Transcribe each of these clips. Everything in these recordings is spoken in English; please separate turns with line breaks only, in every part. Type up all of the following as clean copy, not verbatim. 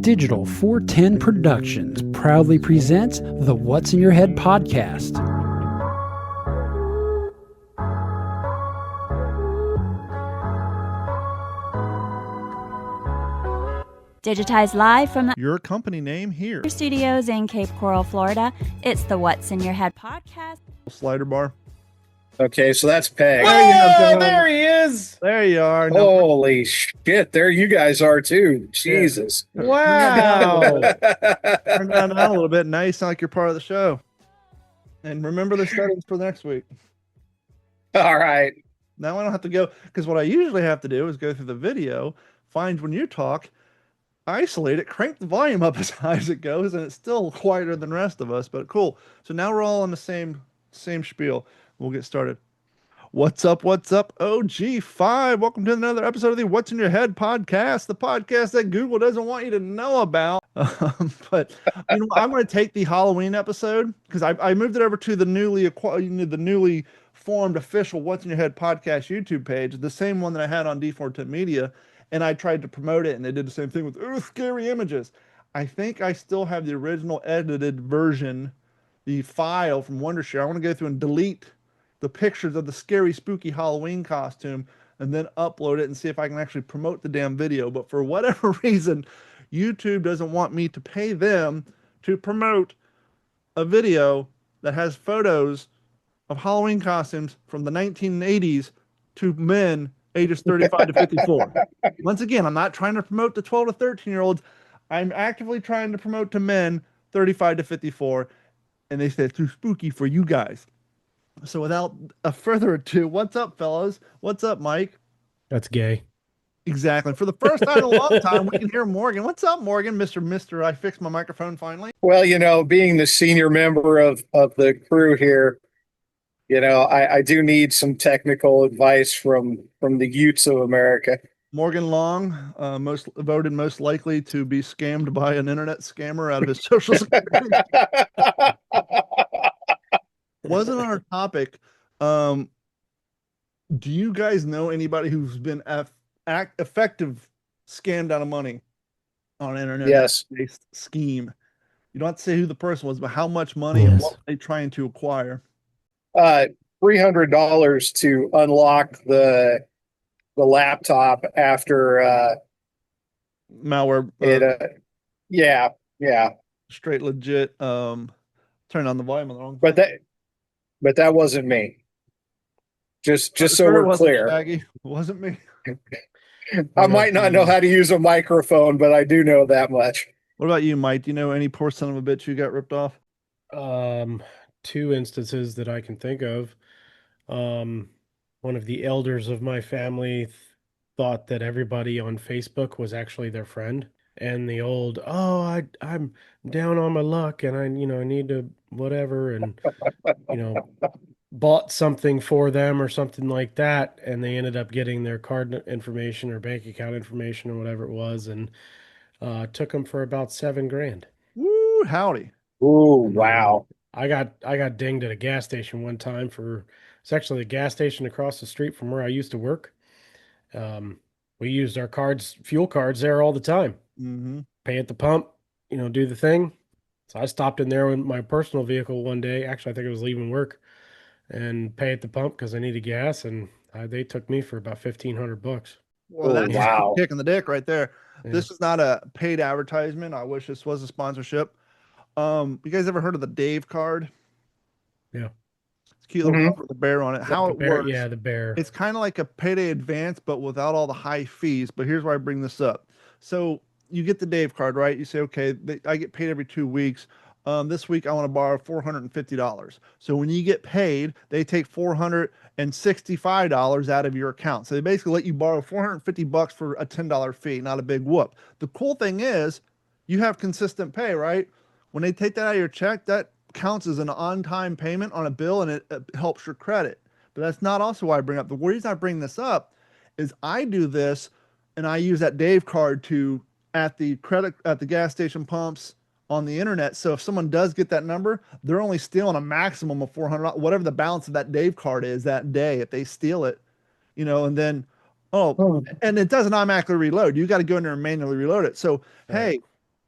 Digital 410 Productions proudly presents the What's in Your Head podcast.
Digitized live from
your company name here.
Studios in Cape Coral, Florida. It's the What's in Your Head podcast.
Slider bar.
Okay, so that's Peg.
There he is.
There you are. Now,
Holy shit, there you guys are too. Jesus.
Wow.
turn that down a little bit. Now you sound like you're part of the show. And remember the settings for next week.
All right.
Now I don't have to go, because what I usually have to do is go through the video, find when you talk, isolate it, crank the volume up as high as it goes, and it's still quieter than the rest of us, but cool. So now we're all on the same spiel. We'll get started. What's up, OG5? Welcome to another episode of the What's in Your Head podcast, the podcast that Google doesn't want you to know about. But you know, I'm going to take the Halloween episode, because I moved it over to the newly formed official What's in Your Head podcast YouTube page, the same one that I had on D410 Media, and I tried to promote it, and they did the same thing with scary images. I think I still have the original edited version, the file from Wondershare. I want to go through and delete the pictures of the scary, spooky Halloween costume and then upload it and see if I can actually promote the damn video. But for whatever reason, YouTube doesn't want me to pay them to promote a video that has photos of Halloween costumes from the 1980s to men ages 35 to 54. Once again, I'm not trying to promote the 12 to 13-year-olds. I'm actively trying to promote to men 35 to 54. And they say it's too spooky for you guys. So without a further ado, what's up, fellas? What's up, Mike?
That's gay.
Exactly. For the first time in a long time, we can hear Morgan. What's up, Morgan? Mr. I fixed my microphone finally.
Well, you know, being the senior member of the crew here, you know, I do need some technical advice from the youths of America.
Morgan Long, most likely to be scammed by an internet scammer out of his social security. Wasn't our topic. Do you guys know anybody who's been effective scammed out of money on an internet-based scheme? You don't have to say who the person was, but how much money and what were they trying to acquire?
$300 to unlock the laptop after
malware.
Yeah.
Straight legit. Turn on the volume on the wrong.
But that wasn't me. Just so we're clear.
Shaggy. It wasn't me.
I might not know how to use a microphone, but I do know that much.
What about you, Mike? Do you know any poor son of a bitch who got ripped off?
Two instances that I can think of. One of the elders of my family thought that everybody on Facebook was actually their friend. And the old, I'm down on my luck and I need to whatever, and bought something for them or something like that, and they ended up getting their card information or bank account information or whatever it was, and took them for about $7,000.
Woo, howdy.
Ooh, wow.
I got dinged at a gas station one time it's actually a gas station across the street from where I used to work. We used our fuel cards there all the time.
Mm-hmm.
Pay at the pump, do the thing. So I stopped in there with my personal vehicle one day. Actually, I think I was leaving work, and pay at the pump because I needed gas, and they took me for about $1,500.
Well, that's
wow.
a kick in the dick right there.
Yeah.
This is not a paid advertisement. I wish this was a sponsorship. You guys ever heard of the Dave card?
Yeah.
It's a cute little card with the bear on it. How it works.
Yeah, the bear.
It's kind of like a payday advance, but without all the high fees. But here's why I bring this up. So you get the Dave card, right? You say, okay, I get paid every 2 weeks. This week I want to borrow $450. So when you get paid, they take $465 out of your account. So they basically let you borrow $450 for a $10 fee, not a big whoop. The cool thing is you have consistent pay, right? When they take that out of your check, that counts as an on-time payment on a bill, and it helps your credit. But that's not also why I bring up. The reason I bring this up is I do this, and I use that Dave card at the gas station pumps on the internet. So if someone does get that number, they're only stealing a maximum of $400, whatever the balance of that Dave card is that day. If they steal it, and then and it doesn't automatically reload. You got to go in there and manually reload it. So hey,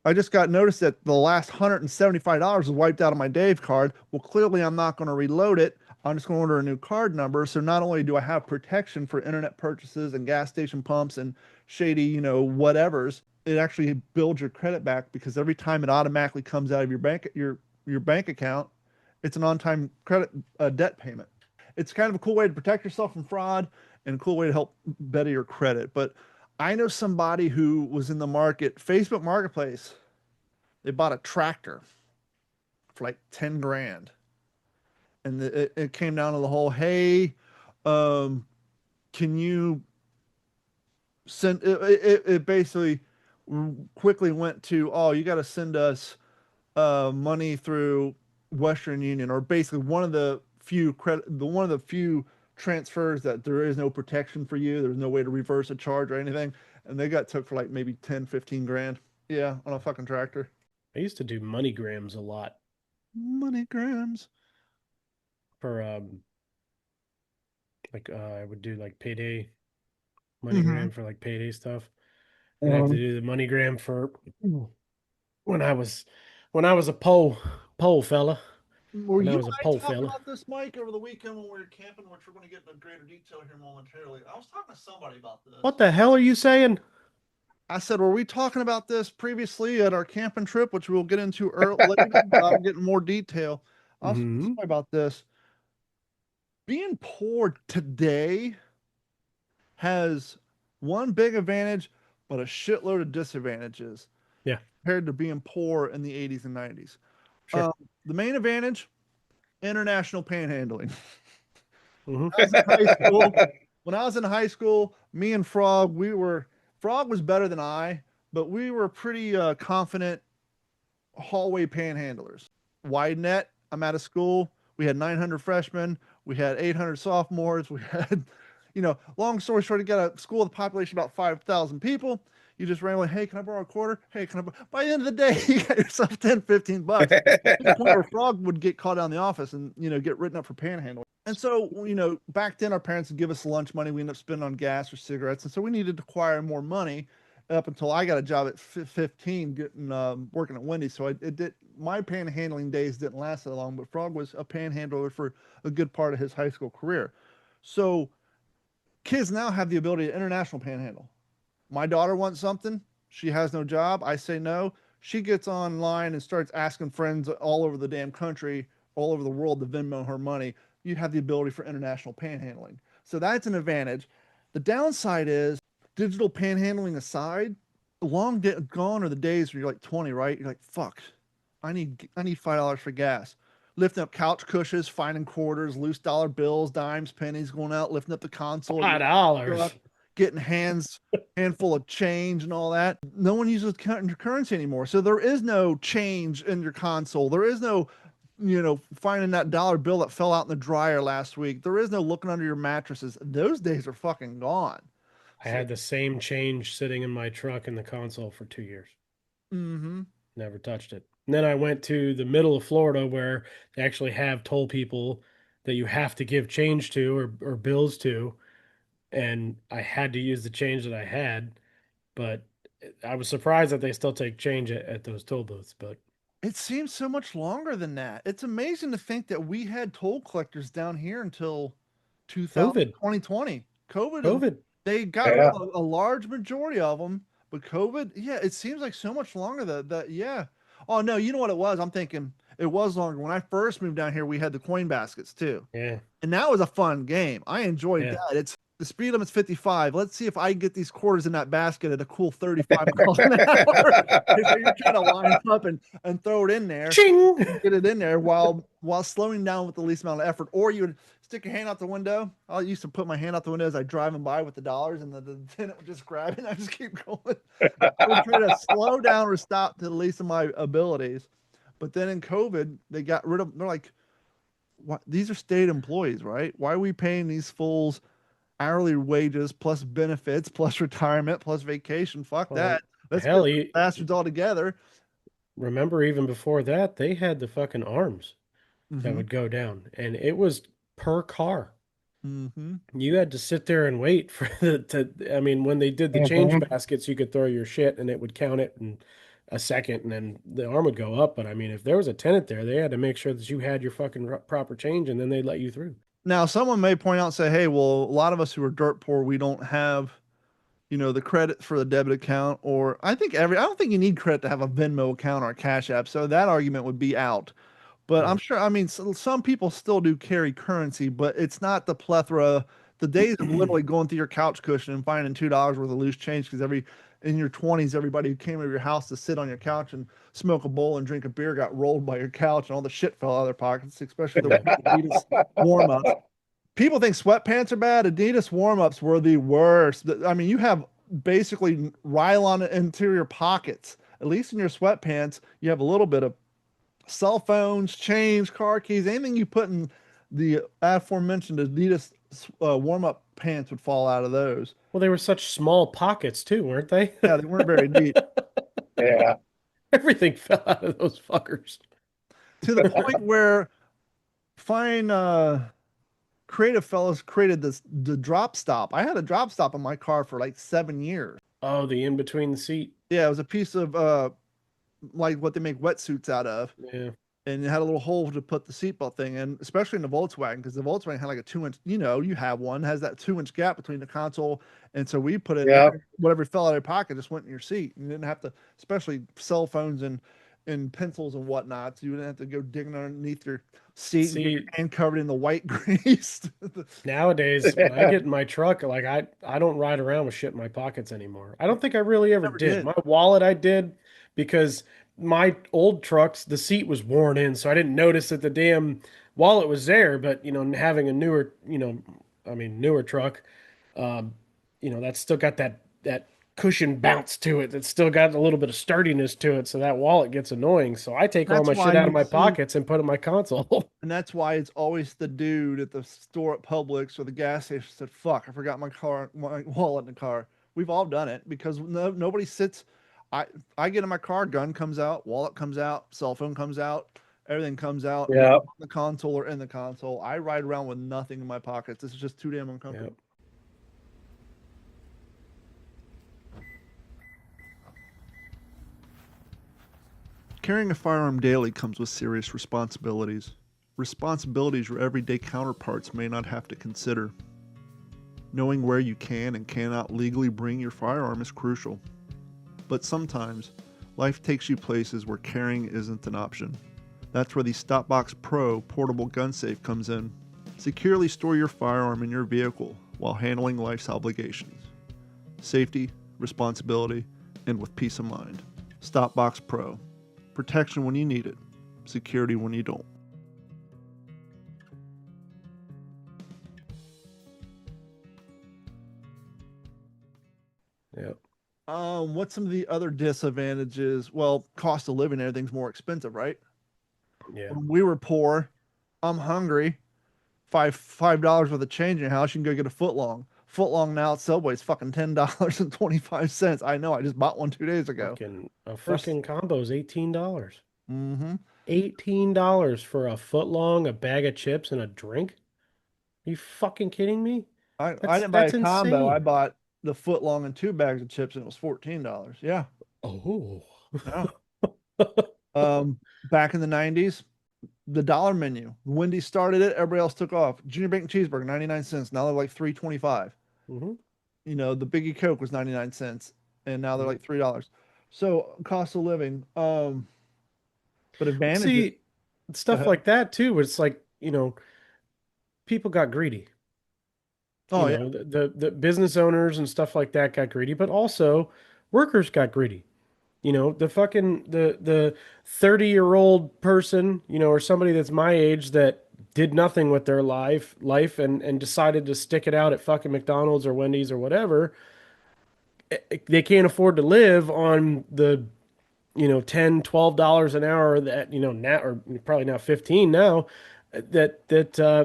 I just got noticed that the last $175 was wiped out of my Dave card. Well, clearly I'm not going to reload it. I'm just going to order a new card number. So not only do I have protection for internet purchases and gas station pumps and shady, whatevers, it actually builds your credit back because every time it automatically comes out of your bank account, it's an on-time credit debt payment. It's kind of a cool way to protect yourself from fraud and a cool way to help better your credit. But I know somebody who was in the market, Facebook Marketplace. They bought a tractor for like 10 grand. And it came down to the whole, hey, um, can you send it basically quickly went to, oh, you got to send us money through Western Union, or basically one of the few transfers that there is no protection for you. There's no way to reverse a charge or anything. And they got took for like maybe 10, 15 grand. Yeah, on a fucking tractor.
I used to do MoneyGrams a lot
Money grams.
for I would do like payday
Mm-hmm.
MoneyGram for like payday stuff. And I have to do the MoneyGram for when I was a pole fella.
Were
When I
you
was a
and I
pole
talking
fella.
about this, Mike, over the weekend when we were camping, which we're going to get into greater detail here momentarily? I was talking to somebody about this.
What the hell are you saying?
I said, were we talking about this previously at our camping trip, which we'll get into later, but I'll get in more detail. I was talking to
Hmm.
somebody about this. Being poor today has one big advantage, but a shitload of disadvantages
Yeah,
compared to being poor in the 80s and 90s.
sure.
The main advantage, international panhandling.
Hmm.
I was in high school. When I was in high school, me and Frog was better than I, but we were pretty confident hallway panhandlers. Wide net, I'm out of school. We had 900 freshmen. We had 800 sophomores. We had, long story short, you got a school with a population of about 5,000 people. You just randomly, hey, can I borrow a quarter? Hey, can I By the end of the day, you got yourself 10, 15 bucks. To the point where Frog would get called out in the office and, get written up for panhandling. And so, back then our parents would give us lunch money. We ended up spending on gas or cigarettes. And so we needed to acquire more money up until I got a job at 15 getting working at Wendy's. So it did my panhandling days didn't last that long, but Frog was a panhandler for a good part of his high school career. So kids now have the ability to international panhandle. My daughter wants something, she has no job, I say no. She gets online and starts asking friends all over the damn country, all over the world to Venmo her money. You have the ability for international panhandling. So that's an advantage. The downside is digital panhandling aside, gone are the days where you're like 20, right? You're like, fuck, I need $5 for gas. Lifting up couch cushions, finding quarters, loose dollar bills, dimes, pennies, going out, lifting up the console at your
$5.
truck, getting handful of change and all that. No one uses currency anymore. So there is no change in your console. There is no, finding that dollar bill that fell out in the dryer last week. There is no looking under your mattresses. Those days are fucking gone.
I
So,
had the same change sitting in my truck in the console for 2 years.
mm-hmm.
Never touched it. And then I went to the middle of Florida where they actually have told people that you have to give change to or bills to. And I had to use the change that I had, but I was surprised that they still take change at those toll booths. But
It seems so much longer than that. It's amazing to think that we had toll collectors down here until 2000,
COVID,
2020. COVID,
COVID.
they got rid
Yeah.
of a large majority of them, but COVID, yeah, it seems like so much longer yeah. Oh no, you know what it was? I'm thinking it was longer. When I first moved down here, we had the coin baskets too.
Yeah,
And that was a fun game. I enjoyed
yeah.
that. It's the speed limit's 55. Let's see if I can get these quarters in that basket at a cool 35 miles an hour. So you're trying to line up and throw it in there,
Ching!
get it in there while slowing down with the least amount of effort. Or you would stick your hand out the window. I used to put my hand out the window as I driving by with the dollars, and the tenant would just grab it and I just keep going. I would try to slow down or stop to the least of my abilities. But then in COVID, they got rid of. They're like, what? These are state employees, right? Why are we paying these fools hourly wages plus benefits plus retirement plus vacation? Fuck
Well,
that. Let's get
hell,
rid of bastards all together.
remember even before that, they had the fucking arms that
Mm-hmm.
would go down, and it was per car.
Mm-hmm.
You had to sit there and wait for I mean, when they did the change
Mhm.
baskets, you could throw your shit and it would count it. And a second and then the arm would go up. But I mean, if there was a tenant there, they had to make sure that you had your fucking proper change and then they'd let you through.
Now, someone may point out and say, hey, well, a lot of us who are dirt poor, we don't have, the credit for the debit account, or I don't think you need credit to have a Venmo account or a Cash App. So that argument would be out. But I'm sure, I mean, some people still do carry currency, but it's not the plethora. The days of literally going through your couch cushion and finding $2 worth of loose change because in your 20s, everybody who came over your house to sit on your couch and smoke a bowl and drink a beer got rolled by your couch and all the shit fell out of their pockets, especially the Adidas warm-ups. People think sweatpants are bad. Adidas warm-ups were the worst. I mean, you have basically Rylon interior pockets. At least in your sweatpants, you have a little bit of cell phones, change, car keys, anything you put in the aforementioned Adidas warm-up pants would fall out of those.
Well, they were such small pockets too, weren't they?
Yeah, they weren't very deep.
Yeah.
Everything fell out of those fuckers.
To the point where fine creative fellows created the drop stop. I had a drop stop in my car for like 7 years.
Oh, the in between the seat.
Yeah, it was a piece of like what they make wetsuits out of.
Yeah.
And it had a little hole to put the seatbelt thing in, especially in the Volkswagen, because the Volkswagen had like a 2-inch, you have one, has that 2-inch gap between the console. And so we put it, whatever fell out of your pocket just went in your seat. You didn't have to, especially cell phones and pencils and whatnot. So you didn't have to go digging underneath your seat and get your hand covered in the white grease.
Nowadays, when I get in my truck, like I don't ride around with shit in my pockets anymore. I don't think I really ever did. My wallet I did because my old trucks, the seat was worn in, so I didn't notice that the damn wallet was there. But having a newer, newer truck, that's still got that cushion bounce to it. That's still got a little bit of sturdiness to it, so that wallet gets annoying. So I take all my shit out of my pockets and put it in my console.
And that's why it's always the dude at the store at Publix or the gas station said, "Fuck, I forgot my wallet in the car." We've all done it because nobody sits. I get in my car, gun comes out, wallet comes out, cell phone comes out, everything comes out.
Yeah.
On the console or in the console. I ride around with nothing in my pockets. This is just too damn uncomfortable. Yep. Carrying a firearm daily comes with serious responsibilities. Responsibilities your everyday counterparts may not have to consider. Knowing where you can and cannot legally bring your firearm is crucial. But sometimes, life takes you places where carrying isn't an option. That's where the Stopbox Pro portable gun safe comes in. Securely store your firearm in your vehicle while handling life's obligations. Safety, responsibility, and with peace of mind. Stopbox Pro. Protection when you need it. Security when you don't.
Yep.
What's some of the other disadvantages? Well, cost of living, everything's more expensive, right?
Yeah.
When we were poor, I'm hungry. $5 worth of change in your house, you can go get a footlong. Footlong now at Subway is fucking $10.25. I know, I just bought one 2 days ago.
A fucking combo is $18.
Mm-hmm.
$18 for a footlong, a bag of chips, and a drink? Are you fucking kidding me?
I didn't buy a combo.
insane.
I bought the footlong and 2 bags of chips, and it was $14. Yeah.
Oh.
Yeah. Back in the 90s, the dollar menu. Wendy's started it, everybody else took off. Junior bacon cheeseburger, 99 cents. Now they're like $3.25.
Mm-hmm.
The Biggie Coke was 99 cents, and now they're like $3. So cost of living. But advantages.
See, stuff like that too. It's like, people got greedy.
Oh,
yeah. The business owners and stuff like that got greedy, but also workers got greedy. The fucking the 30-year-old person, or somebody that's my age that did nothing with their life and decided to stick it out at fucking McDonald's or Wendy's or whatever. They can't afford to live on the $10, $12 an hour that now, or probably now 15 now, that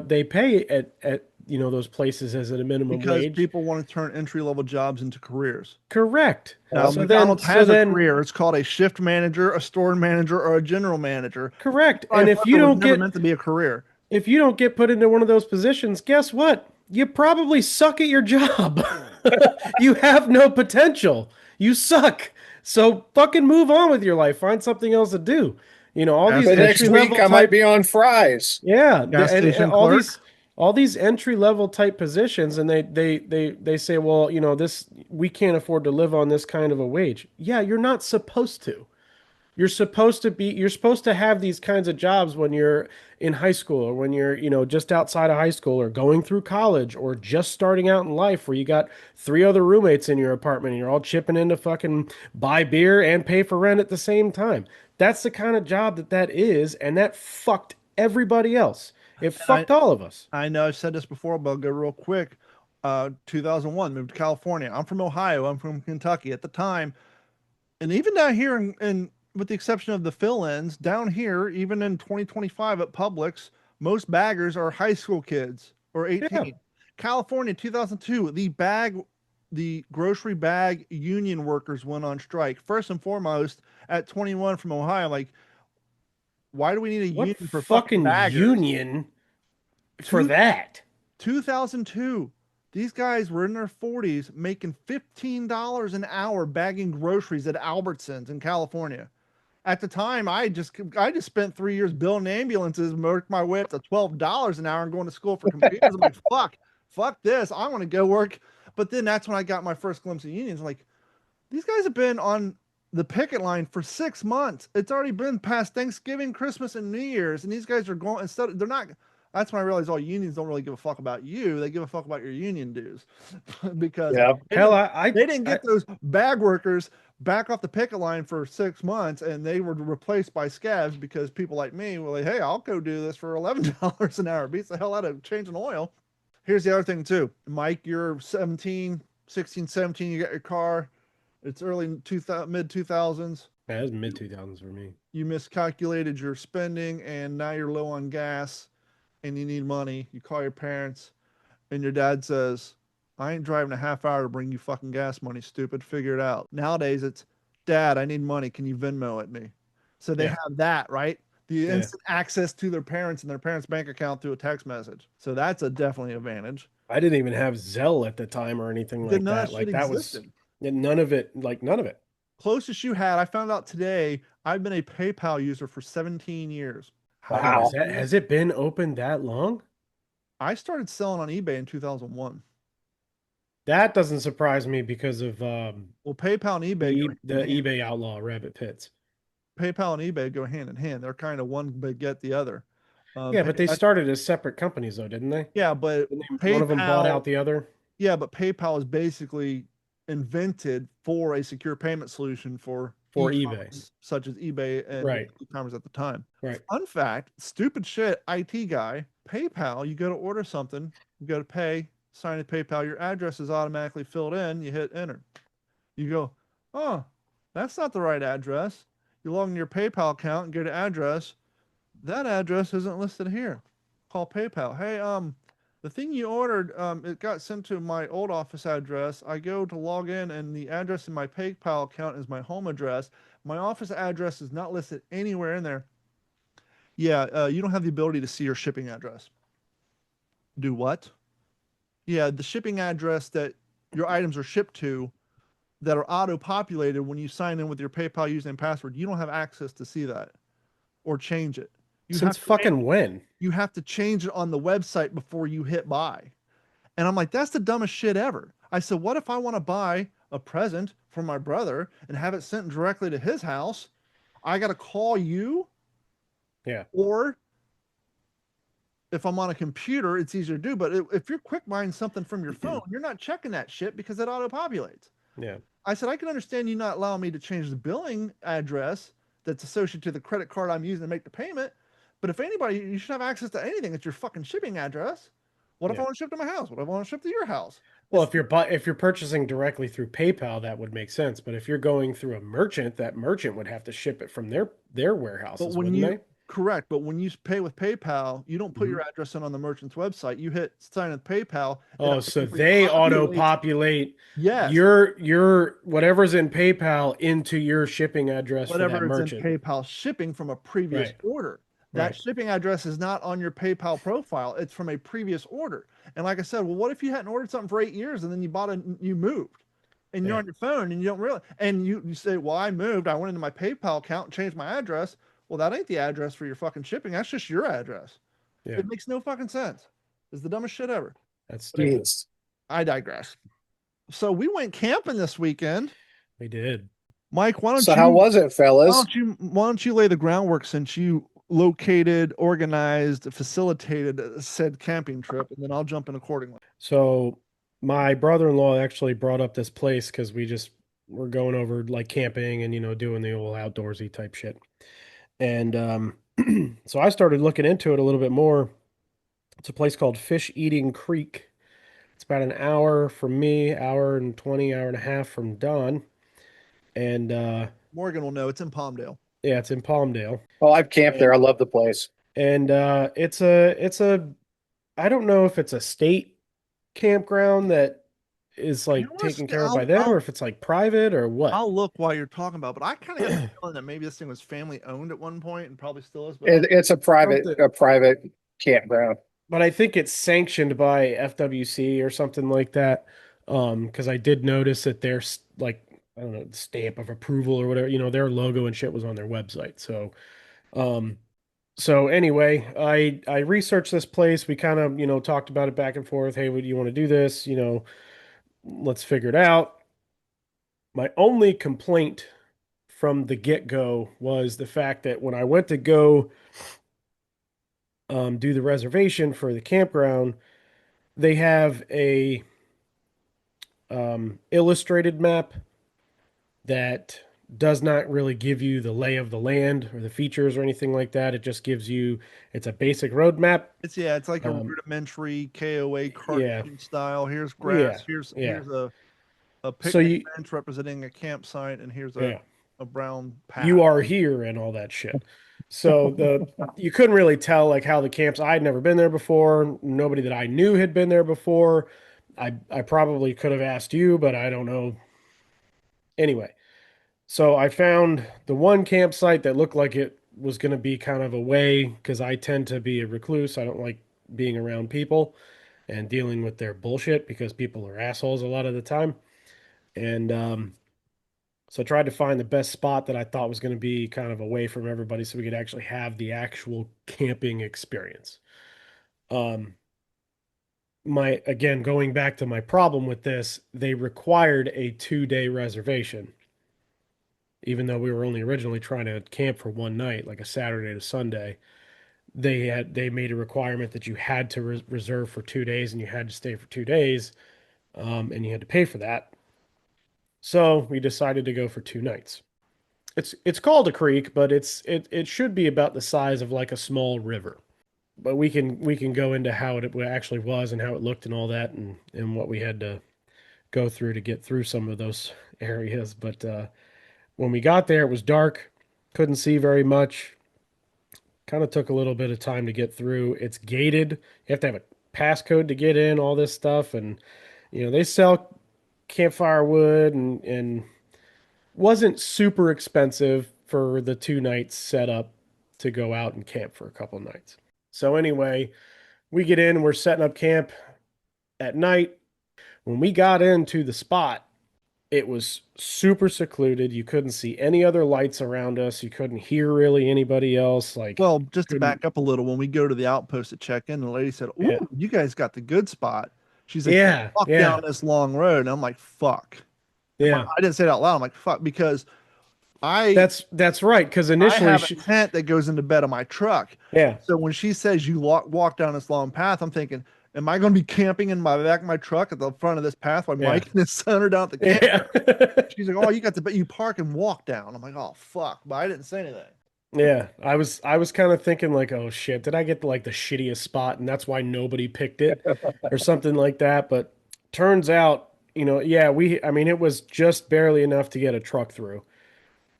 they pay at those places as at a minimum
because
wage.
People want to turn entry-level jobs into careers.
Correct.
Now, McDonald's has a career. It's called a shift manager, a store manager, or a general manager.
Correct. And if you don't get
meant to be a career,
if you don't get put into one of those positions, guess what? You probably suck at your job. You have no potential. You suck. So fucking move on with your life. Find something else to do. You know, all
Gas
these
The
station.
next
entry
week
level
I might
type,
be on fries.
yeah,
Gas
and
station
all
clerk.
these entry level type positions, and they say, well, you know, this we can't afford to live on this kind of a wage. Yeah, you're not supposed to. You're supposed to have these kinds of jobs when you're in high school or when you're, you know, just outside of high school or going through college or just starting out in life where you got three other roommates in your apartment and you're all chipping in to fucking buy beer and pay for rent at the same time. That's the kind of job that is, and that fucked everybody else. It
And
fucked all of us.
I know I've said this before, but I'll go real quick. 2001, moved to California. I'm from Ohio. I'm from Kentucky at the time. And even down here with the exception of the fill-ins, down here, even in 2025 at Publix, most baggers are high school kids or
Yeah.
18. California, 2002, the grocery bag union workers went on strike. First and foremost, at 21 from Ohio, like, why do we need a
What
union for fucking
fucking
baggers?
union for
Two,
that?
2002. These guys were in their 40s making $15 an hour bagging groceries at Albertsons in California. At the time, I just spent 3 years building ambulances, worked my way up to $12 an hour and going to school for computers. I'm like, fuck this. I want to go work. But then that's when I got my first glimpse of unions. Like, these guys have been on the picket line for 6 months. It's already been past Thanksgiving, Christmas, and New Year's, and these guys are going instead. They're not. That's when I realized all unions don't really give a fuck about you. They give a fuck about your union dues, because
Yeah.
Hell,
they didn't
I
get those bag workers back off the picket line for 6 months, and they were replaced by scabs because people like me were like, "Hey, I'll go do this for $11 an hour." Beats the hell out of changing oil. Here's the other thing too, Mike. You're 17, 16, 17. You got your car. It's early mid 2000s.
that was mid 2000s for me.
You miscalculated your spending, and now you're low on gas, and you need money. You call your parents, and your dad says, "I ain't driving a half hour to bring you fucking gas money, stupid. Figure it out." Nowadays, it's, "Dad, I need money. Can you Venmo at me?" So they
Yeah.
have that, right? The
Yeah.
instant access to their parents and their parents' bank account through a text message. So that's a definitely advantage.
I didn't even have Zelle at the time or anything like
None of
that.
that
Like
shit
that was
existed.
none of it. Like none of it.
Closest you had, I found out today, I've been a PayPal user for 17 years.
Wait,
Wow.
has it been open that long?
I started selling on eBay in 2001.
That doesn't surprise me because of
Well, PayPal and eBay go
the
hand in hand.
eBay outlaw rabbit pits.
PayPal and eBay go hand in hand. They're kind of one beget the other.
Yeah, but they started as separate companies though, didn't they?
Yeah, but
One of them bought
PayPal,
out the other
yeah, but PayPal is basically invented for a secure payment solution for
for
e-commerce,
eBay.
such as eBay and
Right.
e-commerce at the time.
Right.
Fun fact, stupid shit, IT guy, PayPal, you go to order something, you go to pay, sign in PayPal, your address is automatically filled in, you hit enter. You go, "Oh, that's not the right address." You log in your PayPal account and go to address. That address isn't listed here. Call PayPal. "Hey, the thing you ordered, it got sent to my old office address. I go to log in, and the address in my PayPal account is my home address. My office address is not listed anywhere in there." "Yeah, you don't have the ability to see your shipping address." "Do what?" "Yeah, the shipping address that your items are shipped to, that are auto-populated when you sign in with your PayPal username and password. You don't have access to see that or change it. You
Since
have to
fucking when?
you have to change it on the website before you hit buy." And I'm like, "That's the dumbest shit ever." I said, "What if I want to buy a present for my brother and have it sent directly to his house? I got to call you,
Yeah.
or if I'm on a computer, it's easier to do. But if you're quick buying something from your phone, you're not checking that shit because it auto-populates."
Yeah.
I said, "I can understand you not allowing me to change the billing address that's associated to the credit card I'm using to make the payment. But if anybody, you should have access to anything. It's your fucking shipping address. What if I
Yeah.
want to ship to my house? What if I want to ship to your house?"
Well,
It's,
if you're purchasing directly through PayPal, that would make sense. But if you're going through a merchant, that merchant would have to ship it from their
but
warehouses,
when
wouldn't
you
they?
correct, but when you pay with PayPal, you don't put your
Mhm.
address in on the merchant's website. You hit sign with PayPal. It
Oh, so
automatically
they auto
populates.
populate
Yes,
your whatever's in PayPal into your shipping address for that
whatever is in
merchant.
PayPal shipping from a previous
Right.
order. That
Right.
shipping address is not on your PayPal profile. It's from a previous order. And like I said, well, what if you hadn't ordered something for 8 years and then you moved? and you're
Yeah.
on your phone and you don't realize, and you say, well, I moved, I went into my PayPal account and changed my address. Well, that ain't the address for your fucking shipping. That's just your address.
Yeah.
It makes no fucking sense. It's the dumbest shit ever.
That's stupid.
Jeez.
I digress. So we went camping this weekend.
We did.
Mike,
So how was it, fellas?
why don't you lay the groundwork since you located, organized, facilitated said camping trip, and then I'll jump in accordingly.
So my brother-in-law actually brought up this place because we just were going over like camping and, doing the old outdoorsy type shit. And so I started looking into it a little bit more. It's a place called Fish Eating Creek. It's about an hour from me, hour and 20, hour and a half from Don. And
Morgan will know it's in Palmdale.
yeah, it's in Palmdale.
Oh, I've camped there. I love the place.
And it's a I don't know if it's a state campground that is like taken care of by them or if it's like private or what.
I'll look while you're talking about, but I kind of got the feeling that maybe this thing was family owned at one point and probably still is. But
It's a private campground.
But I think it's sanctioned by FWC or something like that. Because I did notice that there's like, I don't know, stamp of approval or whatever, their logo and shit was on their website. So anyway, I researched this place. We kind of, talked about it back and forth. Hey, would you want to do this? Let's figure it out. My only complaint from the get-go was the fact that when I went to go do the reservation for the campground, they have a illustrated map that does not really give you the lay of the land or the features or anything like that. It just gives you, it's a basic road map.
it's like a rudimentary KOA cartoon style. Here's grass. Here's a picnic bench representing a campsite, and here's a brown path.
You are here and all that shit. So you couldn't really tell like how the camps. I'd never been there before. Nobody that I knew had been there before. I probably could have asked you, but I don't know. Anyway, so I found the one campsite that looked like it was going to be kind of away because I tend to be a recluse. I don't like being around people and dealing with their bullshit because people are assholes a lot of the time. And so I tried to find the best spot that I thought was going to be kind of away from everybody so we could actually have the actual camping experience. Again, going back to my problem with this, they required a 2-day reservation. Even though we were only originally trying to camp for one night, like a Saturday to Sunday, they made a requirement that you had to reserve for 2 days and you had to stay for 2 days, and you had to pay for that. So we decided to go for 2 nights. It's called a creek, but it should be about the size of like a small river. But we can go into how it actually was and how it looked and all that and what we had to go through to get through some of those areas. But when we got there, it was dark, couldn't see very much. Kind of took a little bit of time to get through. It's gated. You have to have a passcode to get in, all this stuff. And, they sell campfire wood and wasn't super expensive for the 2 nights set up to go out and camp for a couple nights. So anyway, we get in, we're setting up camp at night. When we got into the spot, it was super secluded. You couldn't see any other lights around us. You couldn't hear really anybody else. Well,
just to back up a little, when we go to the outpost to check in, the lady said, "Ooh, you guys got the good spot." She's like, "Walk down this long road," and I'm like, "Fuck."
Yeah,
I didn't say it out loud. I'm like, "Fuck," because
that's right. Because initially
I have a tent that goes in the bed of my truck.
Yeah.
So when she says you walk down this long path, I'm thinking, am I going to be camping in my back of my truck at the front of this path while Mike and his son are down at the camp?
Yeah.
She's like, "Oh, you park and walk down." I'm like, "Oh fuck," but I didn't say anything.
Yeah, I was kind of thinking like, oh shit, did I get like the shittiest spot and that's why nobody picked it or something like that? But turns out, it was just barely enough to get a truck through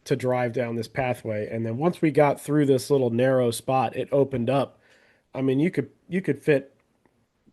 to drive down this pathway. And then once we got through this little narrow spot, it opened up. I mean, you could fit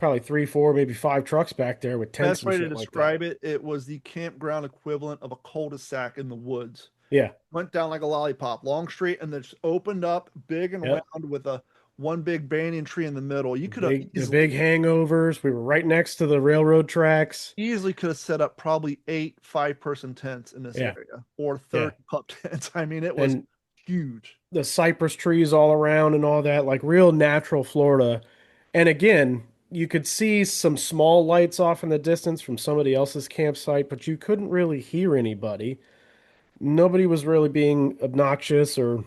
probably 3, 4, maybe 5 trucks back there with tents.
Best way to describe it, it was the campground equivalent of a cul-de-sac in the woods.
Yeah.
Went down like a lollipop, long street, and then just opened up big and round with a one big banyan tree in the middle. You could have
The big hangovers. We were right next to the railroad tracks.
easily could have set up probably 8 5-person tents in this
Yeah.
area or
Yeah.
30 pup tents. I mean, it was
And
huge.
the cypress trees all around and all that, like real natural Florida. And again, you could see some small lights off in the distance from somebody else's campsite, but you couldn't really hear anybody. Nobody was really being obnoxious or,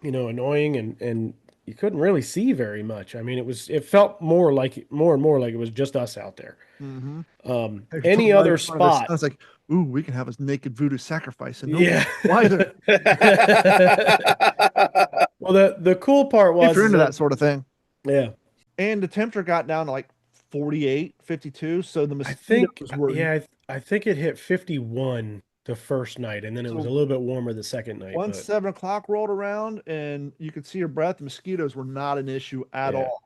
annoying, and you couldn't really see very much. I mean, it felt more and more like it was just us out there.
Mm-hmm.
Any
Right
other
in front of this,
spot.
I was like, ooh, we can have a naked voodoo sacrifice and
Yeah.
why the
Well, the cool part
if
was
you're
is
into
that
that sort of thing.
yeah,
And the temperature got down to like 48, 52. So the
I think
mosquitoes were
yeah, I think it hit 51 the first night, and then it was a
so
little bit warmer the second night.
once
But
7 o'clock rolled around and you could see your breath, the mosquitoes were not an issue at
yeah,
all.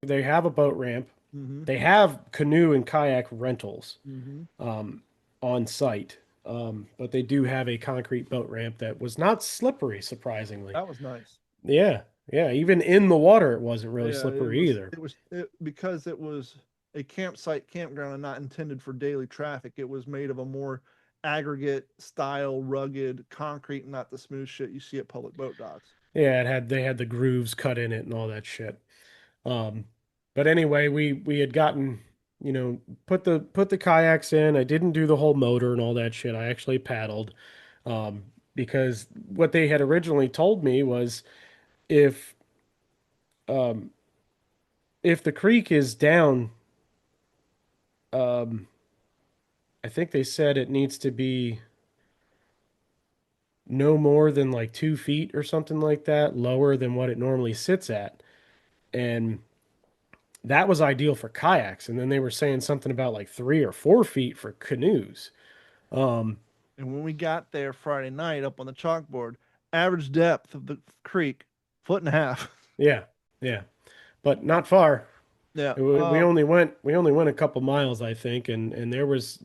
they have a boat ramp.
Mm-hmm.
They have canoe and kayak rentals
Mm-hmm.
on site. But they do have a concrete boat ramp that was not slippery, surprisingly.
That was nice.
Yeah, yeah. Even in the water, it wasn't really
Yeah,
slippery either.
because it was a campground and not intended for daily traffic. It was made of a more aggregate style, rugged concrete, not the smooth shit you see at public boat docks.
Yeah, they had the grooves cut in it and all that shit. Um, but anyway, we had gotten, put the kayaks in. I didn't do the whole motor and all that shit. I actually paddled, because what they had originally told me was if um, if the creek is down, um, I think they said it needs to be no more than like 2 feet or something like that, lower than what it normally sits at. And that was ideal for kayaks. And then they were saying something about like 3 or 4 feet for canoes. Um,
And when we got there Friday night up on the chalkboard, average depth of the creek, 1.5 feet.
yeah, yeah, but not far.
Yeah.
We only went a couple miles, I think, and there was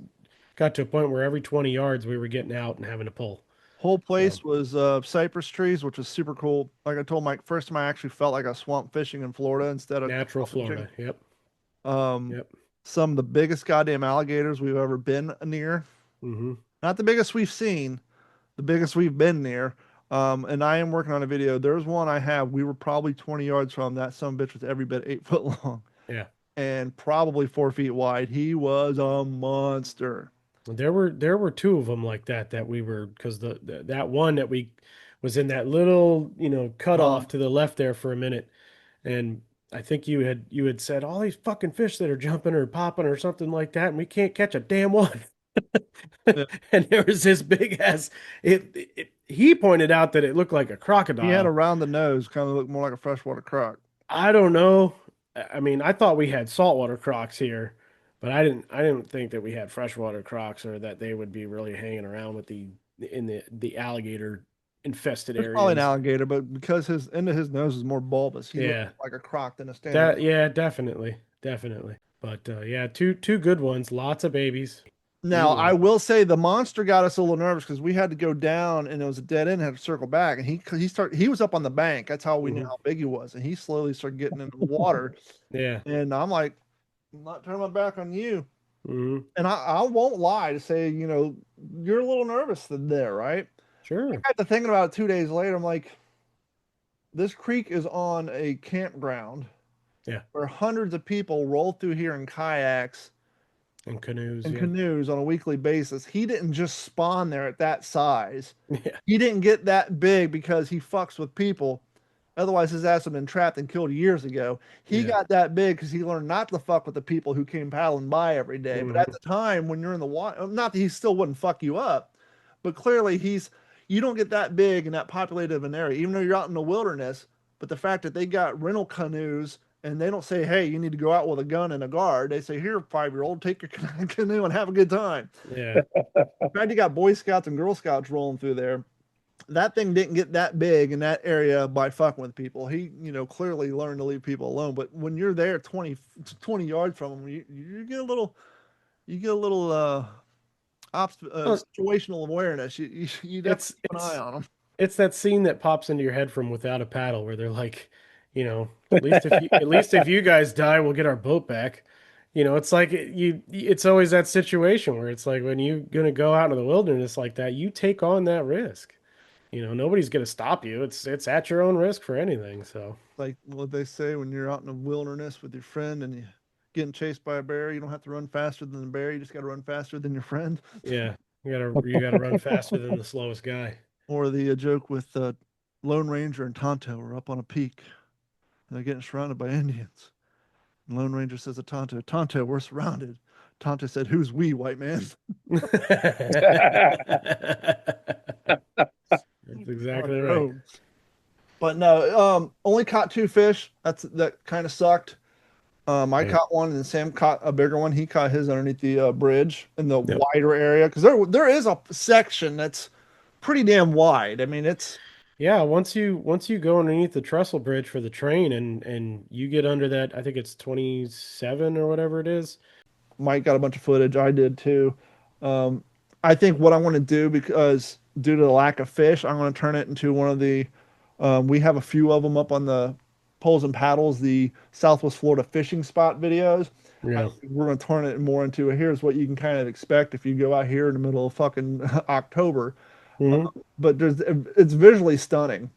got to a point where every 20 yards we were getting out and having to pull.
Whole place was cypress trees, which was super cool. Like I told Mike, first time I actually felt like I was swamp fishing in Florida instead of
Natural
fishing.
Florida. Yep.
Um,
Yep.
some of the biggest goddamn alligators we've ever been near.
Mm-hmm.
Not the biggest we've seen, the biggest we've been near. And I am working on a video. There's one I have. We were probably 20 yards from that. Some bitch was every bit 8 foot long.
Yeah.
And probably 4 feet wide. He was a monster.
There were two of them like that we were because that one that we was in that little cut off to the left there for a minute, and I think you had said all these fucking fish that are jumping or popping or something like that, and we can't catch a damn one.
Yeah.
And there was this big ass. He pointed out that it looked like a crocodile.
He had a rounded nose, kind of looked more like a freshwater croc.
I don't know. I mean, I thought we had saltwater crocs here, but I didn't think that we had freshwater crocs or that they would be really hanging around with the alligator infested
There's
areas.
probably an alligator, but because his end of his nose is more bulbous, he
Yeah.
looks like a croc than a standard.
Yeah, definitely. But yeah, two good ones, lots of babies.
Now,
Ooh.
I will say the monster got us a little nervous because we had to go down and it was a dead end, had to circle back, and he was up on the bank. That's how we knew how big he was, and he slowly started getting into the water.
Yeah.
And I'm like, I'm not turning my back on you.
Mm-hmm.
And I won't lie to say, you're a little nervous there, right?
Sure.
I got to thinking about it 2 days later. I'm like, this creek is on a campground.
Yeah.
Where hundreds of people roll through here in kayaks
And canoes.
and
Yeah.
canoes on a weekly basis. He didn't just spawn there at that size.
Yeah.
He didn't get that big because he fucks with people. Otherwise, his ass would have been trapped and killed years ago. He
Yeah.
got that big because he learned not to fuck with the people who came paddling by every day. But at the time, when you're in the water, not that he still wouldn't fuck you up, but clearly you don't get that big in that populated of an area, even though you're out in the wilderness. But the fact that they got rental canoes and they don't say, hey, you need to go out with a gun and a guard. They say, here, 5-year-old, take your canoe and have a good time.
Yeah.
In fact, you got Boy Scouts and Girl Scouts rolling through there. That thing didn't get that big in that area by fucking with people. He, clearly learned to leave people alone. But when you're there 20 yards from him, you get a little situational awareness. You definitely keep an eye on him.
It's that scene that pops into your head from Without a Paddle, where they're like, at least if you guys die, we'll get our boat back. It's like it's always that situation where it's like when you're gonna go out into the wilderness like that, you take on that risk. Nobody's gonna stop you. It's at your own risk for anything. So
Like what they say when you're out in the wilderness with your friend and you getting chased by a bear, you don't have to run faster than the bear. You just got to run faster than your friend.
yeah, you gotta run faster than the slowest guy.
Or the joke with Lone Ranger and Tonto are up on a peak. And they're getting surrounded by Indians. And Lone Ranger says to Tonto, Tonto, we're surrounded. Tonto said, who's we, white man?
That's exactly right.
But no, only caught 2 fish. That kind of sucked. I
Yeah.
caught one, and Sam caught a bigger one. He caught his underneath the bridge in the
Yep.
wider area because there is a section that's pretty damn wide. I mean, it's
Yeah, once you go underneath the trestle bridge for the train and you get under that, I think it's 27 or whatever it is.
Mike got a bunch of footage. I did too. I think what I want to do, because due to the lack of fish, I'm going to turn it into one of the. We have a few of them up on the poles and paddles, the Southwest Florida fishing spot videos.
Yeah.
We're going to turn it more into here's what you can kind of expect if you go out here in the middle of fucking October.
Mhm.
But it's visually stunning.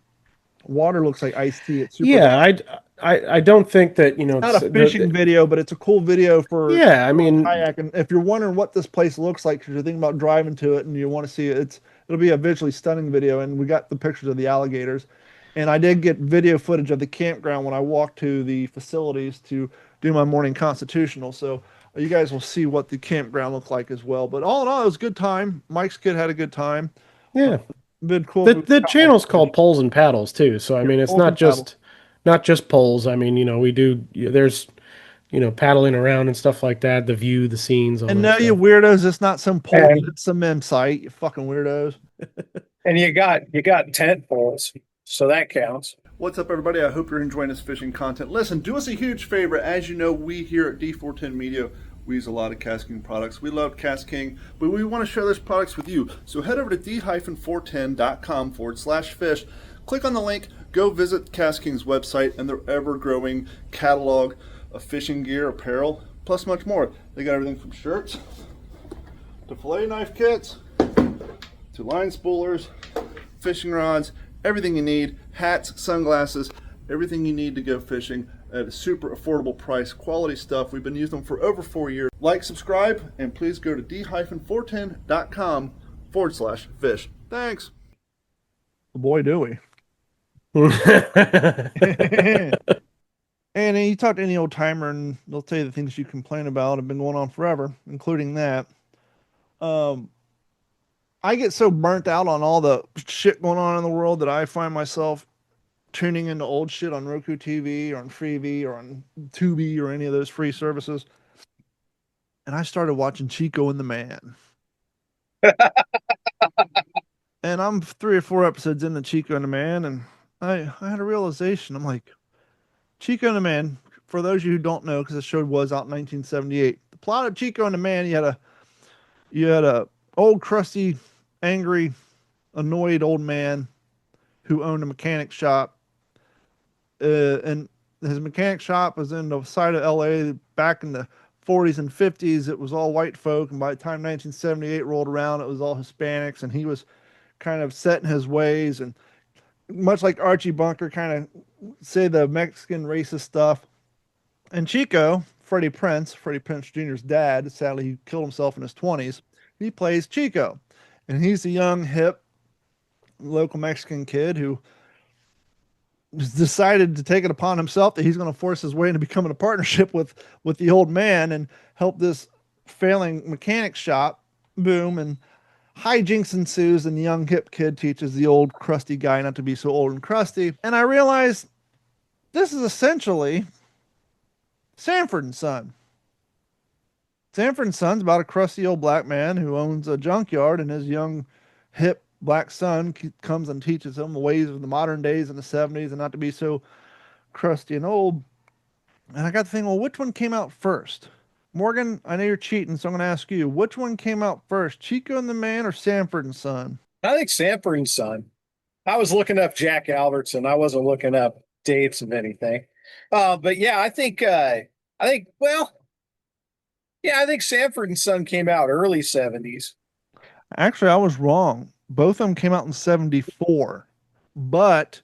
Water looks like iced tea. It's super.
Yeah, I don't think that,
It's not a fishing video, but it's a cool video for
yeah, I mean,
kayak. And if you're wondering what this place looks like, because you're thinking about driving to it and you want to see it, it'll be a visually stunning video. And we got the pictures of the alligators. And I did get video footage of the campground when I walked to the facilities to do my morning constitutional. So you guys will see what the campground looked like as well. But all in all, it was a good time. Mike's kid had a good time.
yeah.
Been cool.
The channel's called Poles and Paddles too. So I mean, it's
Poles
not
and Paddles.
just poles. I mean, we do there's paddling around and stuff like that, the view, the scenes, all
And
that
no, you
stuff.
weirdos, it's not some pole,
And-
it's some mem site, you fucking weirdos.
And you got tent poles, so that counts.
What's up, everybody? I hope you're enjoying this fishing content. Listen, do us a huge favor. As you know, we here at D410 Media, we use a lot of Cast King products. We love Cast King, but we want to share those products with you. So head over to d-410.com/fish. Click on the link, go visit Cast King's website and their ever-growing catalog of fishing gear, apparel, plus much more. They got everything from shirts to fillet knife kits to line spoolers, fishing rods, everything you need, hats, sunglasses, everything you need to go fishing at a super affordable price. Quality stuff. We've been using them for over 4 years. Like, subscribe, and please go to d-410.com/fish. Thanks. Boy, do we. And you talk to any old timer and they'll tell you the things you complain about have been going on forever, including that. I get so burnt out on all the shit going on in the world that I find myself tuning into old shit on Roku TV or on Freevee or on Tubi or any of those free services. And I started watching Chico and the Man. And I'm 3 or 4 episodes into Chico and the Man, and I had a realization. I'm like, Chico and the Man, for those of you who don't know, because the show was out in 1978, the plot of Chico and the Man, you had a old, crusty, angry, annoyed old man who owned a mechanic shop. And his mechanic shop was in the side of LA back in the 40s and 50s. It was all white folk. And by the time 1978 rolled around, it was all Hispanics. And he was kind of set in his ways. And much like Archie Bunker, kind of say the Mexican racist stuff. And Chico, Freddie Prinze Jr.'s dad, sadly he killed himself in his 20s. He plays Chico. And he's a young, hip, local Mexican kid who decided to take it upon himself that he's going to force his way into becoming a partnership with the old man and help this failing mechanic shop boom. And hijinks ensues, and the young, hip kid teaches the old, crusty guy not to be so old and crusty. And I realized this is essentially Sanford and Son. Sanford and Son's about a crusty old black man who owns a junkyard, and his young, hip black son comes and teaches him the ways of the modern days in the 70s and not to be so crusty and old. And I got to think, well, which one came out first? Morgan, I know you're cheating, so I'm going to ask you, which one came out first, Chico and the Man or Sanford and Son?
I think Sanford and Son. I was looking up Jack Albertson. I wasn't looking up dates of anything. But yeah, well, yeah, I think Sanford and Son came out early 70s.
Actually, I was wrong. Both of them came out in 74, but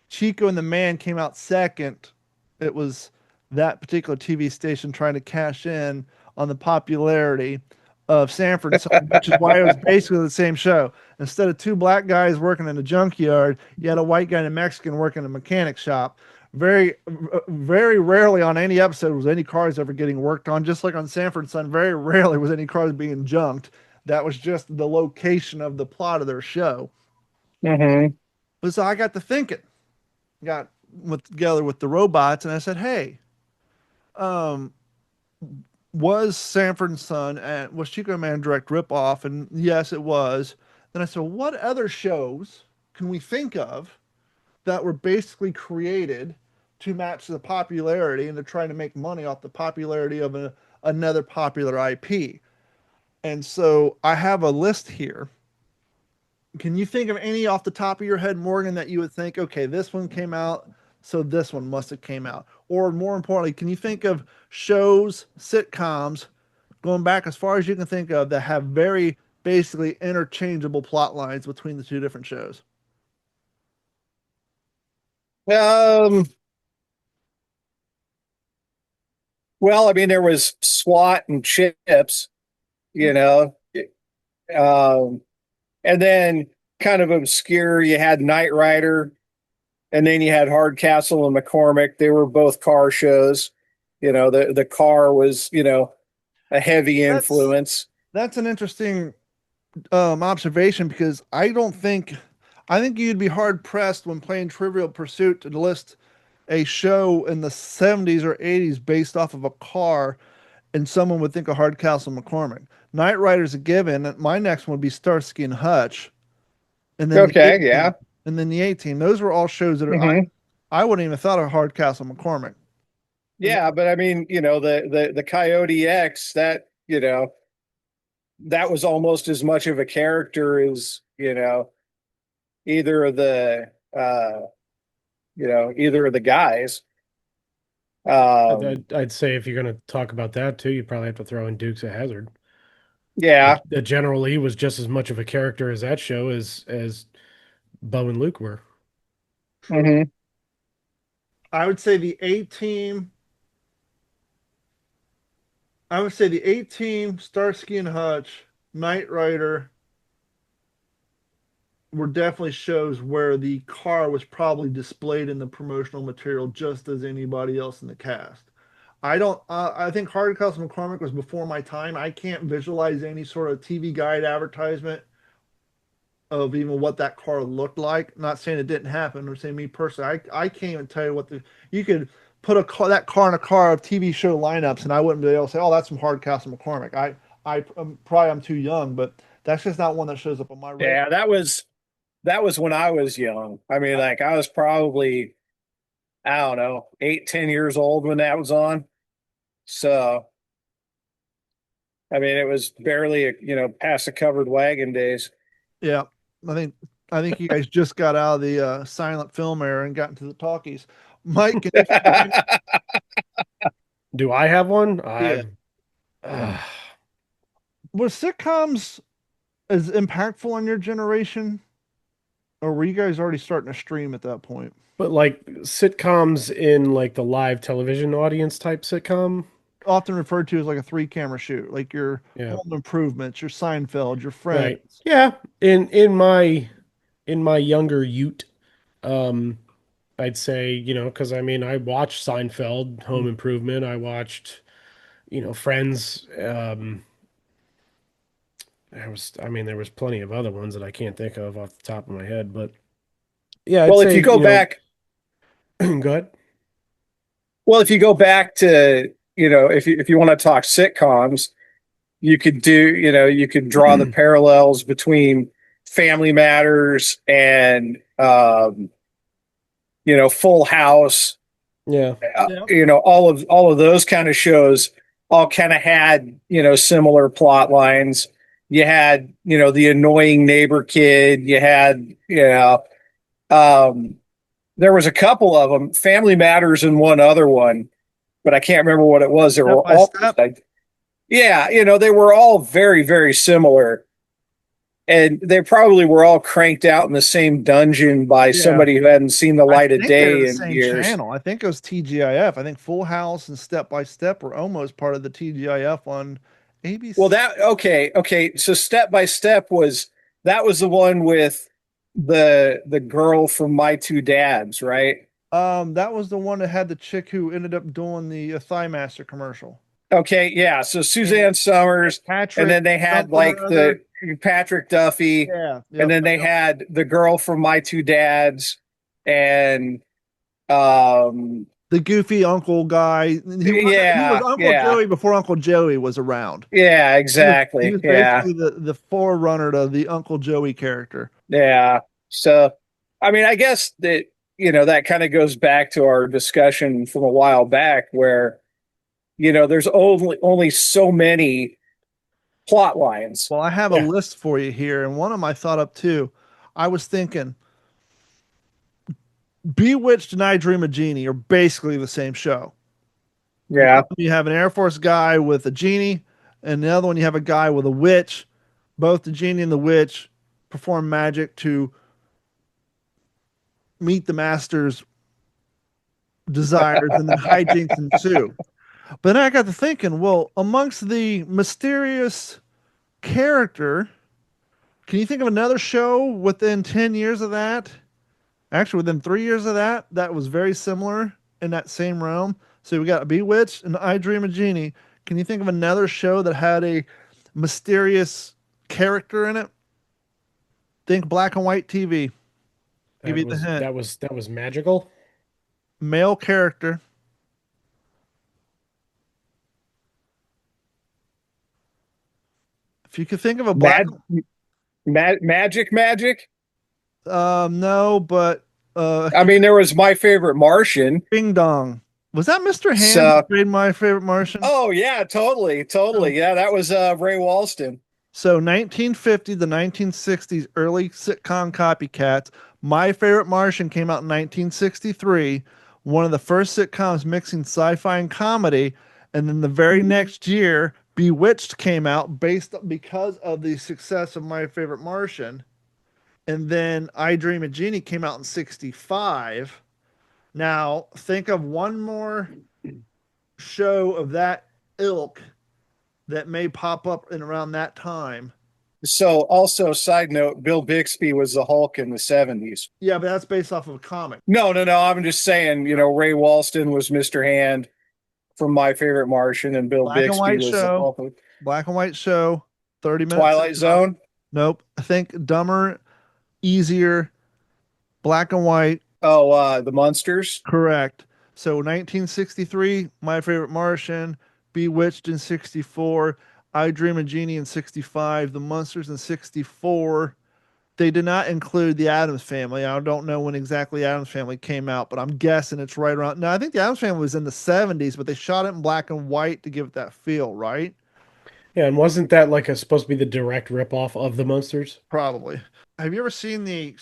Chico and the Man came out second. It was that particular TV station trying to cash in on the popularity of Sanford and Son, which is why it was basically the same show. Instead of two black guys working in a junkyard, you had a white guy and a Mexican working in a mechanic shop. Very rarely on any episode was any cars ever getting worked on. Just like on Sanford and Son, very rarely was any cars being junked. That was just the location of the plot of their show.
Mm-hmm.
But so I got to thinking, together with the robots, and I said, "Hey, was Sanford and Son and was Chico Man direct ripoff?" And yes, it was. Then I said, "What other shows can we think of that were basically created to match the popularity and to try to make money off the popularity of another popular IP?" And so I have a list here. Can you think of any off the top of your head, Morgan, that you would think, okay, this one came out, so this one must have came out? Or more importantly, can you think of shows, sitcoms, going back as far as you can think of, that have very basically interchangeable plot lines between the two different shows?
Well, I mean, there was SWAT and Chips, you know, um, and then kind of obscure, you had Knight Rider, and then you had Hardcastle and McCormick. They were both car shows. The car was, a heavy influence.
That's an interesting observation, because I think you'd be hard pressed when playing Trivial Pursuit to list a show in the 70s or 80s based off of a car, and someone would think of Hardcastle McCormick. Knight Rider's a given. My next one would be Starsky and Hutch. And then
Okay, yeah.
And then the 18. Those were all shows that I wouldn't even have thought of Hardcastle McCormick.
Yeah, but I mean, the Coyote X, that, that was almost as much of a character as, either of the guys.
I'd say if you're going to talk about that too, you probably have to throw in Dukes of Hazzard.
Yeah.
That General Lee was just as much of a character as that show as Bo and Luke were.
Mm-hmm.
I would say the A-Team. I would say the A-Team, Starsky and Hutch, Knight Rider were definitely shows where the car was probably displayed in the promotional material just as anybody else in the cast. I think Hardcastle McCormick was before my time. I can't visualize any sort of TV guide advertisement of even what that car looked like. Not saying it didn't happen, or saying me personally. I can't even tell you you could put that car in a car of TV show lineups, and I wouldn't be able to say, "Oh, that's from Hardcastle McCormick." I'm too young, but that's just not one that shows up on my radar.
Yeah, that was when I was young. I mean, like, I was probably, I don't know, 8, 10 years old when that was on. So, I mean, it was barely, past the covered wagon days.
Yeah, I think you guys just got out of the silent film era and got into the talkies. Mike,
Do I have one?
were sitcoms as impactful on your generation, or were you guys already starting to stream at that point?
But like sitcoms in like the live television audience type sitcom,
Often referred to as like a 3-camera shoot, like your
yeah,
Home Improvements, your Seinfeld, your
right,
Friends.
yeah. In my younger ute, I'd say, because I mean, I watched Seinfeld, Home Improvement, I watched, Friends. There was plenty of other ones that I can't think of off the top of my head, but yeah, I'd
Well,
say,
if you go back,
go ahead.
well, if you go back to, if you want to talk sitcoms, you could draw the parallels between Family Matters and, Full House.
Yeah.
All of those kind of shows all kind of had, similar plot lines. You had, the annoying neighbor kid. You had, Um, there was a couple of them, Family Matters and one other one, but I can't remember what it was. They
Step
were
by
all,
step.
yeah, they were all very, very similar. And they probably were all cranked out in the same dungeon by
Yeah.
somebody who hadn't seen the
I
light of
think they're
day
the
in
same
years.
channel. I think it was TGIF. I think Full House and Step by Step were almost part of the TGIF on
Well,
ABC.
that okay. So Step by Step that was the one with the girl from My Two Dads, right?
That was the one that had the chick who ended up doing the Thigh Master commercial.
Okay, yeah. So Suzanne
And
Summers, and
Patrick
then they had
something or
like the
other.
Patrick Duffy,
Yeah.
and
Yep.
then they had the girl from My Two Dads, and um,
The goofy uncle guy. He was
yeah,
Uncle
yeah,
Joey before Uncle Joey was around.
yeah,
He
exactly,
was
yeah,
basically the forerunner to the Uncle Joey character.
yeah. So, I mean, I guess that that kind of goes back to our discussion from a while back, where there's only so many plot lines.
Well, I have a
Yeah,
list for you here, and one of them I thought up too. I was thinking Bewitched and I Dream a Genie are basically the same show.
yeah.
You have an Air Force guy with a genie, and the other one you have a guy with a witch. Both the genie and the witch perform magic to meet the master's desires, and then hijinks ensue. But then I got to thinking, well, amongst the mysterious character, can you think of another show within 10 years of that? Actually, within 3 years of that, that was very similar in that same realm. So we got Bewitched and I Dream a Genie. Can you think of another show that had a mysterious character in it? Think black and white TV. Give
That
you the
was
hint.
that was magical.
Male character. If you could think of a black,
Magic.
no, but
I mean, there was My Favorite Martian.
Bing Dong. Was that Mr. Hand who
So,
played My Favorite Martian?
oh yeah, totally,
So,
totally. Yeah, that was Ray Walston.
so 1950 to 1960s early sitcom copycats. My Favorite Martian came out in 1963, one of the first sitcoms mixing sci-fi and comedy, and then the very next year Bewitched came out based because of the success of My Favorite Martian. And then I Dream a Genie came out in 65. Now, think of one more show of that ilk that may pop up in around that time.
So, also, side note, Bill Bixby was the Hulk in the 70s.
Yeah, but that's based off of a comic.
No, no, no. I'm just saying, Ray Walston was Mr. Hand from My Favorite Martian, and Bill
Black and
Bixby
white
was the
show.
Hulk.
Black and white show. 30 minutes.
Twilight Zone.
Nope. I think dumber, easier, black and white.
Oh, the Munsters.
Correct. So 1963, My Favorite Martian, Bewitched in 64, I Dream a Genie in 65, The Munsters in 64. They did not include the Addams Family. I don't know when exactly the Addams Family came out, but I'm guessing it's right around. No, I think the Addams Family was in the 70s, but they shot it in black and white to give it that feel, right?
Yeah, and wasn't that like supposed to be the direct ripoff of the Monsters?
Probably. Have you ever seen the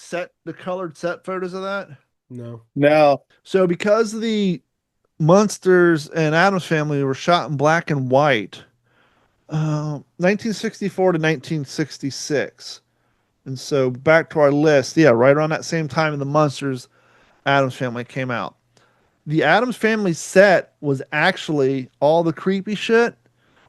colored set photos of that?
No.
No.
So because the Munsters and Addams Family were shot in black and white, 1964 to 1966. And so back to our list, yeah, right around that same time the Munsters, Addams Family came out. The Addams Family set was actually all the creepy shit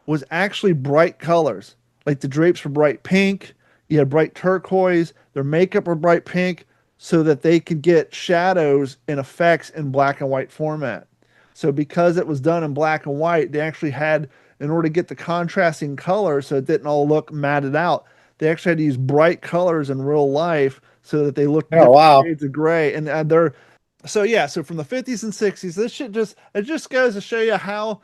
was actually bright colors. Like the drapes were bright pink, you had bright turquoise, their makeup were bright pink so that they could get shadows and effects in black and white format. So because it was done in black and white, they actually had, in order to get the contrasting colors so it didn't all look matted out, they actually had to use bright colors in real life so that they looked
Oh,
different
wow.
shades of gray. And they're so yeah, so from the 50s and 60s, this shit just goes to show you how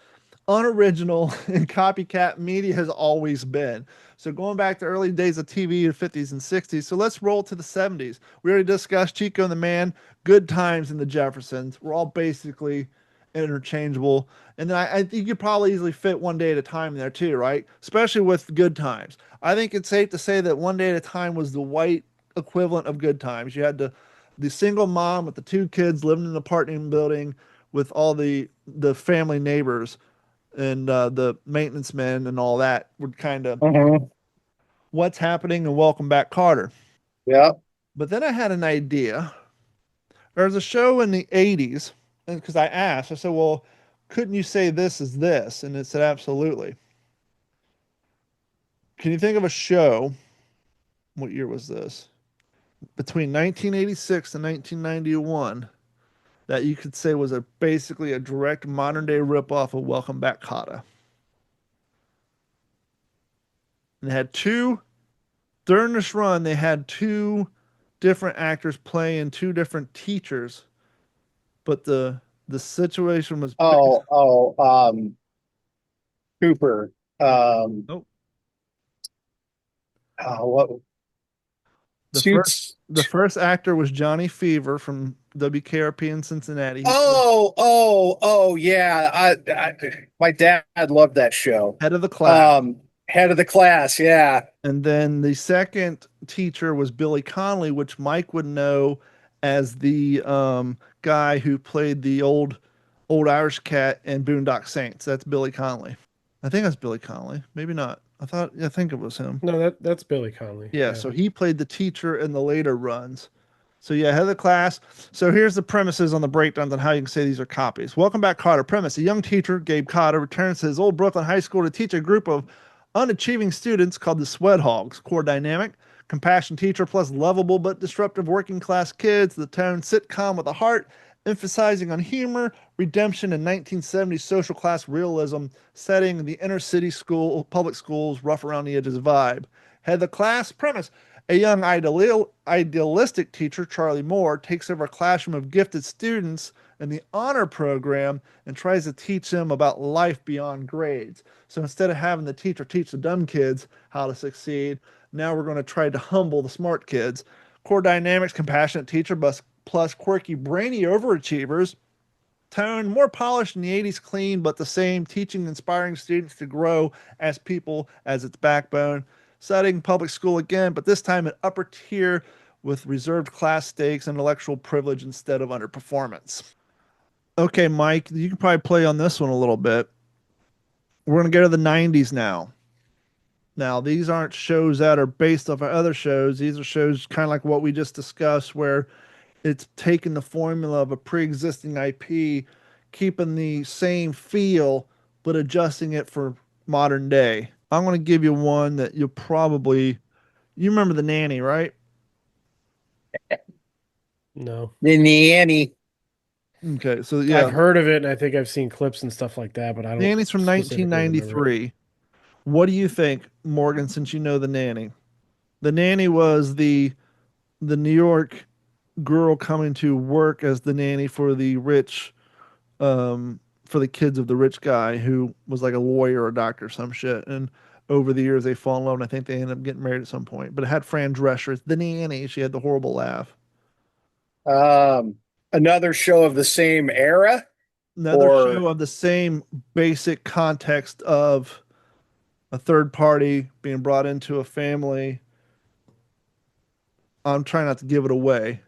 unoriginal and copycat media has always been. So going back to early days of TV in the 50s and 60s. So let's roll to the 70s. We already discussed Chico and the Man, Good Times, and the Jeffersons. We're all basically interchangeable. And then I think you could probably easily fit One Day at a Time in there too, right? Especially with Good Times. I think it's safe to say that One Day at a Time was the white equivalent of Good Times. You had the single mom with the two kids living in an apartment building with all the family neighbors and the maintenance men and all that would kind of
Mhm.
what's happening and welcome back Carter.
Yeah.
But then I had an idea. There was a show in the 80s, and because I said, well, couldn't you say this is this? And it said, absolutely. Can you think of a show? What year was this? Between 1986 and 1991 that you could say was basically a direct modern day ripoff of Welcome Back Kotter. And it had during this run, they had two different actors playing two different teachers, but the situation was
Cooper.
nope.
What
The
suits?
first actor was Johnny Fever from WKRP in Cincinnati.
Yeah. My dad loved that show.
Head of the class.
Head of the class. Yeah.
And then the second teacher was Billy Connolly, which Mike would know as the guy who played the old Irish cat in Boondock Saints. That's Billy Connolly. I think that's Billy Connolly. Maybe not. I think it was him.
No, that's Billy Connolly.
Yeah, so he played the teacher in the later runs. So yeah, head of the class. So here's the premises on the breakdowns on how you can say these are copies. Welcome Back Kotter. Premise: a young teacher, Gabe Kotter, returns to his old Brooklyn high school to teach a group of unachieving students called the Sweat Hogs. Core dynamic: compassion teacher plus lovable but disruptive working class kids. The tone: sitcom with a heart, emphasizing on humor, redemption, and 1970s social class realism, setting the inner city school, public schools, rough around the edges vibe. Head of the class. Premise: a young idealistic teacher, Charlie Moore, takes over a classroom of gifted students in the honor program and tries to teach them about life beyond grades. So instead of having the teacher teach the dumb kids how to succeed, now we're going to try to humble the smart kids. Core dynamics: compassionate teacher plus quirky, brainy overachievers. Tone: more polished in the 80s, clean, but the same, teaching, inspiring students to grow as people as its backbone. Setting: public school again, but this time an upper tier with reserved class stakes, intellectual privilege instead of underperformance. Okay, Mike, you can probably play on this one a little bit. We're going to go to the 90s now. Now, these aren't shows that are based off of other shows. These are shows kind of like what we just discussed, where it's taking the formula of a pre-existing IP, keeping the same feel, but adjusting it for modern day. I'm going to give you one that you remember The Nanny, right?
No.
The Nanny.
Okay, so yeah,
I've heard of it, and I think I've seen clips and stuff like that, but I don't.
Nanny's from
specifically remember it.
1993. What do you think, Morgan, since you know The Nanny? The Nanny was the New York girl coming to work as the nanny for the rich, for the kids of the rich guy who was like a lawyer or a doctor or some shit. And over the years they fall in love, and I think they end up getting married at some point. But it had Fran Drescher, the nanny. She had the horrible laugh.
Another show of the same era.
Another show of the same basic context of a third party being brought into a family. I'm trying not to give it away.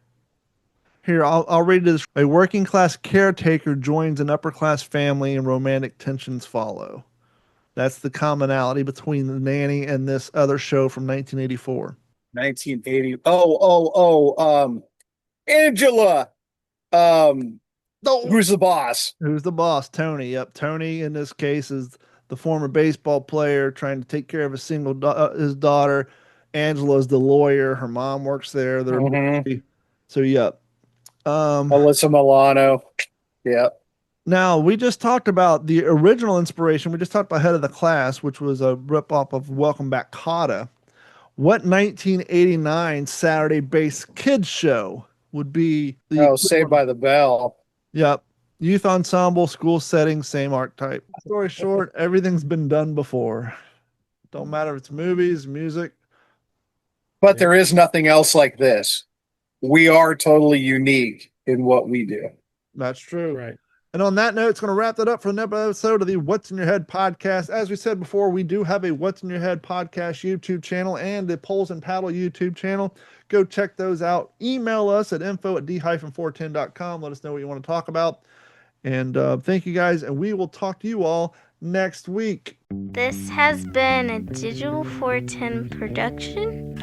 Here, I'll read this. A working class caretaker joins an upper class family and romantic tensions follow. That's the commonality between The Nanny and this other show from 1984.
1980. Angela. Who's the boss?
Who's the boss? Tony. Yep. Tony in this case is the former baseball player trying to take care of his daughter. Angela's the lawyer. Her mom works there. So, yep.
Alyssa Milano. Yeah.
Now, we just talked about the original inspiration. We just talked about Head of the Class, which was a rip-off of Welcome Back Kotter. What 1989 Saturday-based kids show would be
Saved by the Bell.
Yep. Youth ensemble, school setting, same archetype. Story short, everything's been done before. Don't matter if it's movies, music.
But there is nothing else like this. We are totally unique in what we do.
That's true.
Right.
And on that note, it's going to wrap that up for another episode of the What's in Your Head podcast. As we said before, we do have a What's in Your Head podcast YouTube channel and the Poles and Paddle YouTube channel. Go check those out. Email us at info@d-410.com. Let us know what you want to talk about. And thank you guys, and we will talk to you all next week.
This has been a Digital 410 production.